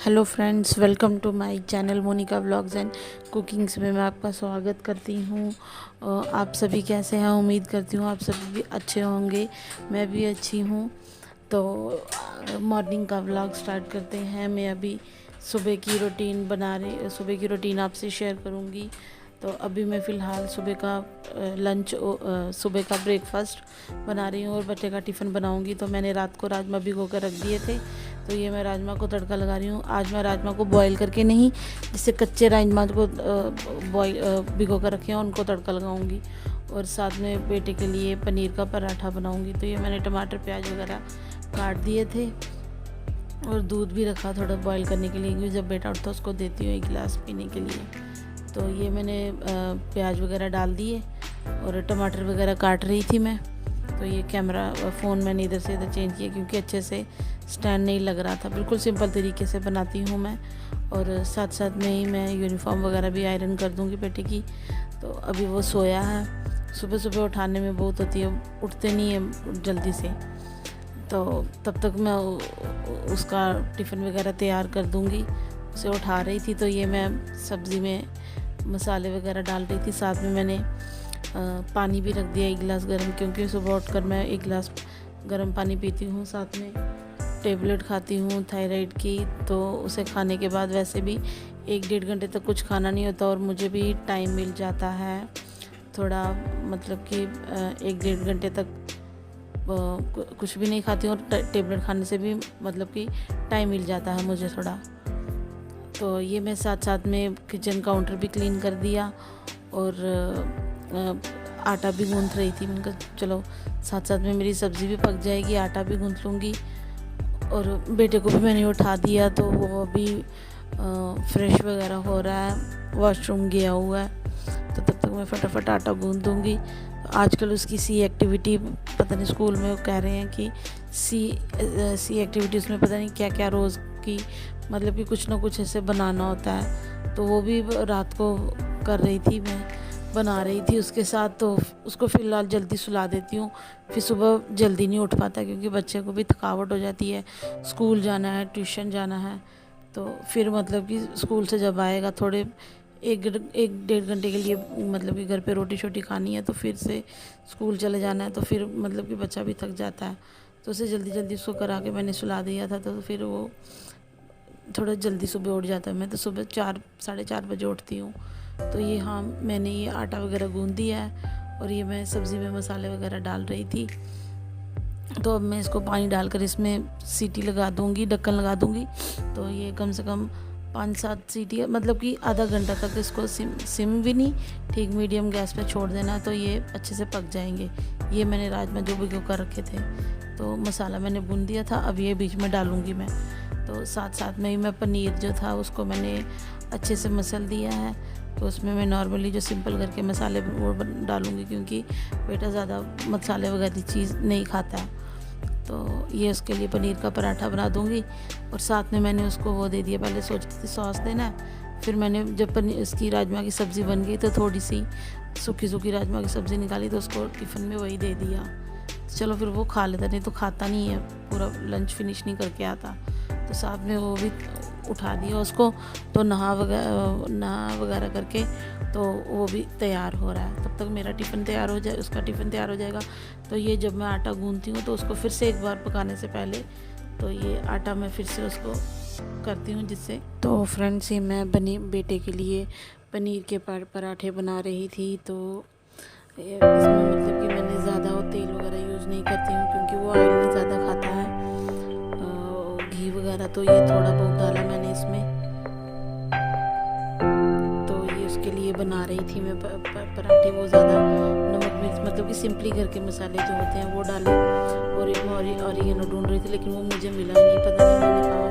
Hello friends, welcome to my channel Monika vlogs and cookings में मैं आपका स्वागत करती हूँ। आप सभी कैसे हैं? उम्मीद करती हूँ आप सभी भी अच्छे होंगे। मैं भी अच्छी हूँ। तो मॉर्निंग का व्लॉग स्टार्ट करते हैं। मैं अभी सुबह की रूटीन आपसे शेयर करूँगी। तो अभी मैं फ़िलहाल सुबह का सुबह का ब्रेकफास्ट बना रही हूँ और बच्चे का टिफ़िन बनाऊँगी। तो मैंने रात को राजमा भिगो कर रख दिए थे, तो ये मैं राजमा को तड़का लगा रही हूँ। आज मैं राजमा को बॉईल करके नहीं, जिससे कच्चे राजमा को भिगो कर रखे हैं उनको तड़का लगाऊंगी। और साथ में बेटे के लिए पनीर का पराठा बनाऊंगी। तो ये मैंने टमाटर प्याज वगैरह काट दिए थे और दूध भी रखा थोड़ा बॉईल करने के लिए, क्योंकि जब बेटा उठता उसको देती हूँ 1 गिलास पीने के लिए। तो ये मैंने प्याज वगैरह डाल दिए और टमाटर वगैरह काट रही थी मैं। तो ये फ़ोन मैंने इधर से इधर चेंज किया, क्योंकि अच्छे से स्टैंड नहीं लग रहा था। बिल्कुल सिंपल तरीके से बनाती हूँ मैं। और साथ साथ में ही मैं यूनिफॉर्म वगैरह भी आयरन कर दूँगी बेटे की। तो अभी वो सोया है। सुबह सुबह उठाने में बहुत होती है, उठते नहीं है जल्दी से। तो तब तक मैं उसका टिफ़िन वगैरह तैयार कर दूँगी। उसे उठा रही थी। तो ये मैं सब्ज़ी में मसाले वगैरह डाल रही थी। साथ में मैंने पानी भी रख दिया 1 गिलास गर्म, क्योंकि सुबह उठकर मैं 1 गिलास गर्म पानी पीती हूँ। साथ में टेबलेट खाती हूँ थायराइड की। तो उसे खाने के बाद वैसे भी 1-1.5 घंटे तक कुछ खाना नहीं होता और मुझे भी टाइम मिल जाता है थोड़ा, मतलब कि 1-1.5 घंटे तक कुछ भी नहीं खाती हूँ। और टेबलेट खाने से भी मतलब कि टाइम मिल जाता है मुझे थोड़ा। तो ये मैं साथ साथ में किचन काउंटर भी क्लीन कर दिया और आटा भी गूंथ रही थी। मैंने कहा चलो साथ साथ में मेरी सब्ज़ी भी पक जाएगी, आटा भी गूंथ लूँगी। और बेटे को भी मैंने उठा दिया, तो वो अभी फ्रेश वगैरह हो रहा है, वॉशरूम गया हुआ है। तो तब तक मैं फटाफट आटा गूंथ दूँगी। आजकल उसकी सी एक्टिविटी, पता नहीं स्कूल में वो कह रहे हैं कि सी एक्टिविटी, उसमें पता नहीं क्या क्या रोज़ की, मतलब कि कुछ ना कुछ ऐसे बनाना होता है। तो वो भी रात को कर रही थी, मैं बना रही थी उसके साथ। तो उसको फ़िलहाल जल्दी सुला देती हूँ, फिर सुबह जल्दी नहीं उठ पाता, क्योंकि बच्चे को भी थकावट हो जाती है, स्कूल जाना है, ट्यूशन जाना है। तो फिर मतलब कि स्कूल से जब आएगा थोड़े 1-1.5 घंटे के लिए, मतलब कि घर पे रोटी शोटी खानी है, तो फिर से स्कूल चले जाना है। तो फिर मतलब कि बच्चा भी थक जाता है। तो उसे जल्दी जल्दी उसको करा के मैंने सुला दिया था। तो फिर वो थोड़ा जल्दी सुबह उठ जाता है। मैं तो सुबह 4-4:30 बजे उठती हूँ। तो ये हाँ, मैंने ये आटा वगैरह गूंथ दिया है और ये मैं सब्ज़ी में मसाले वगैरह डाल रही थी। तो अब मैं इसको पानी डालकर इसमें सीटी लगा दूँगी, ढक्कन लगा दूँगी। तो ये कम से कम 5-7 सीटी, मतलब कि आधा घंटा तक इसको सिम भी नहीं, ठीक मीडियम गैस पे छोड़ देना। तो ये अच्छे से पक जाएंगे। ये मैंने राजमा जो भिगो कर रखे थे, तो मसाला मैंने भून दिया था, अब ये बीच में डालूँगी मैं। तो साथ साथ में ही मैं पनीर जो था उसको मैंने अच्छे से मसल दिया है। तो उसमें मैं नॉर्मली जो सिंपल करके मसाले वो डालूँगी, क्योंकि बेटा ज़्यादा मसाले वगैरह चीज़ नहीं खाता है। तो ये उसके लिए पनीर का पराठा बना दूँगी। और साथ में मैंने उसको वो दे दिया, पहले सोचती थी सॉस देना है, फिर मैंने जब इसकी राजमा की सब्ज़ी बन गई तो थोड़ी सी सूखी राजमा की सब्ज़ी निकाली, तो उसको टिफ़िन में वही दे दिया। चलो फिर वो खा लेता, नहीं तो खाता नहीं है, पूरा लंच फिनिश नहीं करके आता। तो साथ में वो भी उठा दिया उसको। तो नहा वगैरह करके तो वो भी तैयार हो रहा है। तब तक मेरा टिफ़िन तैयार हो जाए, उसका टिफ़िन तैयार हो जाएगा। तो ये जब मैं आटा गूंथती हूँ तो उसको फिर से एक बार पकाने से पहले, तो ये आटा मैं फिर से उसको करती हूँ जिससे। तो फ्रेंड्स, ये मैं बेटे के लिए पनीर के पराठे बना रही थी। तो इसमें मतलब कि मैंने ज़्यादा तेल वगैरह यूज़ नहीं करती हूँ, क्योंकि वो ऑयल नहीं ज़्यादा खाता है, घी वगैरह। तो ये थोड़ा बहुत डाला मैंने इसमें। तो ये उसके लिए बना रही थी मैं पराठे। वो ज़्यादा नमक मिर्च, मतलब कि सिंपली घर के मसाले जो होते हैं वो डाले। और एक ऑरिगेनो ढूंढ रही थी, लेकिन वो मुझे मिला नहीं, पता नहीं मैंने कहाँ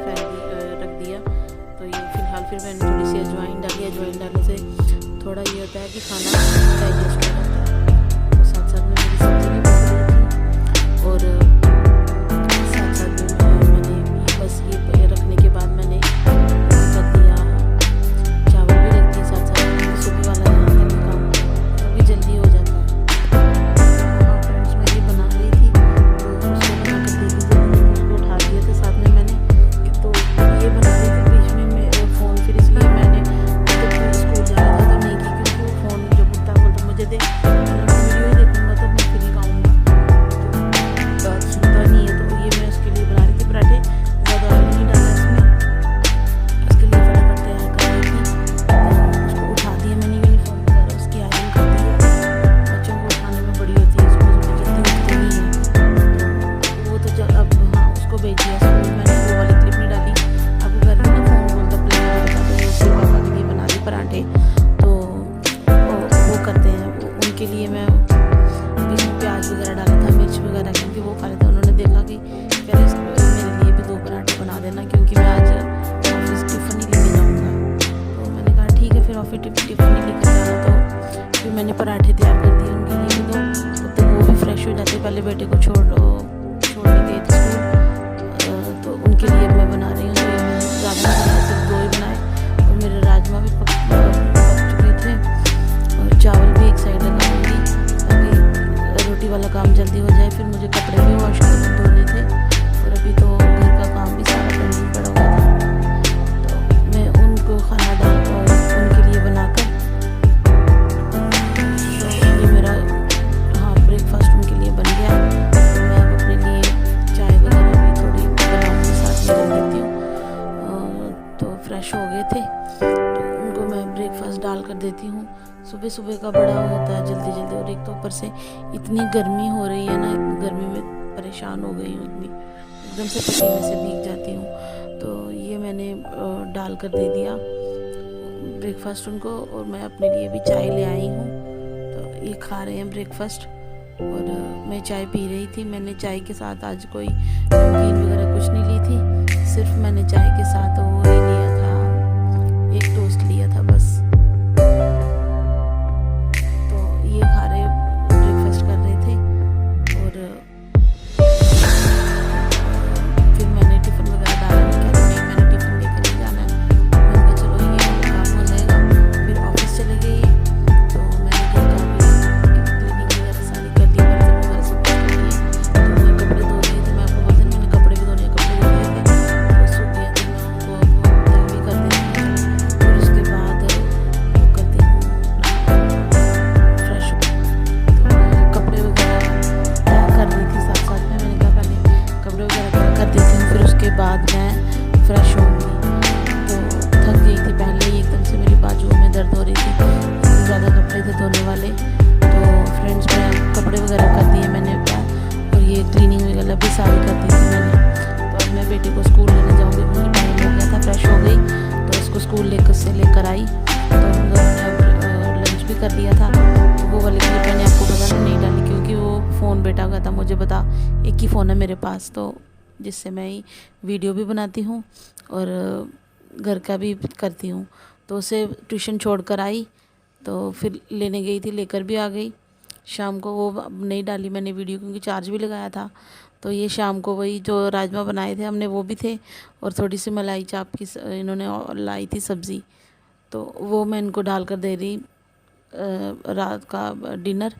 रख दिया। तो ये फ़िलहाल फिर मैंने थोड़ी सी अजवाइन डाली। अजवाइन डालने से थोड़ा ये होता है कि खाना डाइजेस्ट हो जाता है। तो साथ साथ में मेरी सब्ज़ी भी बन रही थी। और साथ साथ में मैंने बस ये रखने के बाद मैंने रख दिया, चावल भी रख दिए साथ साथ में। सुबह वाला यहाँ तक काम वो भी जल्दी हो जाता है। हाँ फ्रेंड्स, मैं ये बना रही थी, तो उसको बना कर दे दी, उसको उठा दिया था साथ में मैंने। तो ये बना रही थी, ऑफिस टिफ़िन नहीं लेकर जाना, तो फिर मैंने पराठे तैयार कर दिए उनके लिए भी। तो तब वो भी फ्रेश हो जाते, पहले बेटे को छोड़ने गए थे स्कूल, तो उनके लिए मैं बना रही हूँ। तो ये मैंने ज़्यादा नहीं बनाया, सिर्फ 2 ही बनाए, और मेरे राजमा भी पक चुके थे, और चावल भी एक साइड लगाऊंगी ताकि रोटी वाला काम जल्दी हो जाए। फिर मुझे कपड़े भी वॉश धोने थे, और अभी तो घर का काम भी सारा पेंडिंग पड़ा हुआ था। तो मैं उनको खाना डाल उनके लिए बनाकर, तो ये मेरा ब्रेकफास्ट उनके लिए बन गया। तो मैं अब अपने लिए चाय वगैरह भी थोड़ी बनाऊंगी, साथ में कर देती हूँ। तो फ्रेश हो गए थे, तो उनको मैं ब्रेकफास्ट डाल कर देती हूँ। सुबह सुबह का बड़ा होता है जल्दी जल्दी, और एक तो ऊपर से इतनी गर्मी हो रही है ना, गर्मी में परेशान हो गई हूँ, इतनी एकदम से पसीने से भीग जाती हूँ। तो ये मैंने डाल कर दे दिया ब्रेकफास्ट उनको, और मैं अपने लिए भी चाय ले आई हूँ। तो ये खा रहे हैं ब्रेकफास्ट, और मैं चाय पी रही थी। मैंने चाय के साथ आज कोई नमकीन वगैरह कुछ नहीं ली थी, सिर्फ मैंने चाय के साथ वो ही लिया था, एक टोस्ट लिया था बस। तो ये खा रहे ब्रेकफास्ट कर रहे थे, और फिर मैंने टिफ़िन वगैरह डाला, नहीं मैंने टिफ़िन लेकर नहीं जाना है। मैंने कहा चलो ये काम हो जाएगा। फिर ऑफिस चले गए, तो मैंने घर का भी क्लीनिंग वगैरह सारी कर ली, बर्तन वगैरह सब कुछ कर लिए। तो मैं कपड़े धो लिए थे, मैं आपको बोलती मैंने कपड़े भी धोने, कपड़े धो लिए थे, तो सूख गया था, मैं उनको तय भी कर देती हूँ। फिर उसके बाद वो करती हूँ फ्रेश। तो मैं कपड़े वगैरह तय कर रही थी साथ साथ में, मैंने कहा पहले कपड़े वगैरह तय कर देती हूँ, फिर उसके बाद मैं फ्रेश होंगी। तो थक गई थी पहले ही, एकदम से मेरी बाजुओं में दर्द हो रही थी, इतने ज़्यादा कपड़े थे धोने वाले। तो फ्रेंड्स, मैं कपड़े वगैरह कर दिए मैंने, और ये क्लीनिंग वगैरह भी सारी कर दी थी मैंने। तो अब मैं बेटे को स्कूल लेने जाऊँगी, क्योंकि टाइम हो गया था। फ्रेश हो गई तो उसको स्कूल लेकर आई, तो हम दोनों ने लंच भी कर लिया था। तो वो वाली क्लिप मैंने आपको पता नहीं डाली, क्योंकि वो फ़ोन बेटा का था, मुझे बता एक ही फ़ोन है मेरे पास, तो जिससे मैं वीडियो भी बनाती हूँ और घर का भी करती हूँ। तो उसे ट्यूशन छोड़ कर आई, तो फिर लेने गई थी, लेकर भी आ गई। शाम को वो नहीं डाली मैंने वीडियो, क्योंकि चार्ज भी लगाया था। तो ये शाम को वही जो राजमा बनाए थे हमने, वो भी थे, और थोड़ी सी मलाई चाप की इन्होंने लाई थी सब्ज़ी, तो वो मैं इनको डाल कर दे रही रात का डिनर।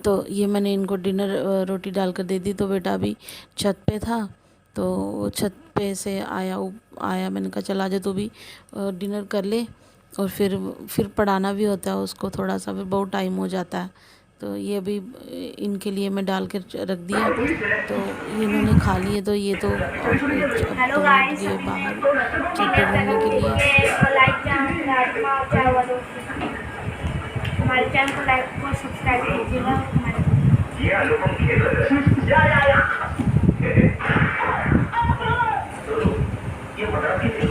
तो ये मैंने इनको डिनर रोटी डाल कर दे दी। तो बेटा भी छत पे था, तो वो छत पे से आया, मैंने कहा चला जा तू भी डिनर कर ले, और फिर पढ़ाना भी होता है उसको थोड़ा सा, फिर बहुत टाइम हो जाता है। तो ये अभी इनके लिए मैं डाल कर रख दिया, तो ये इन्होंने खा लिए। तो ये तो अब 2 मिनट गए बाहर छत पे घूमने के लिए। हमारे चैनल को लाइक और सब्सक्राइब कीजिएगा।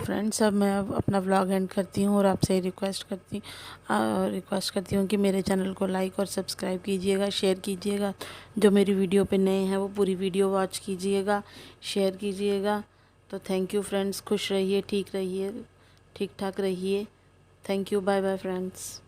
फ्रेंड्स, अब मैं अपना व्लॉग एंड करती हूँ, और आपसे रिक्वेस्ट करती हूँ कि मेरे चैनल को लाइक और सब्सक्राइब कीजिएगा, शेयर कीजिएगा। जो मेरी वीडियो पे नए हैं वो पूरी वीडियो वॉच कीजिएगा, शेयर कीजिएगा। तो थैंक यू फ्रेंड्स, खुश रहिए, ठीक ठाक रहिए। Thank you, bye bye friends.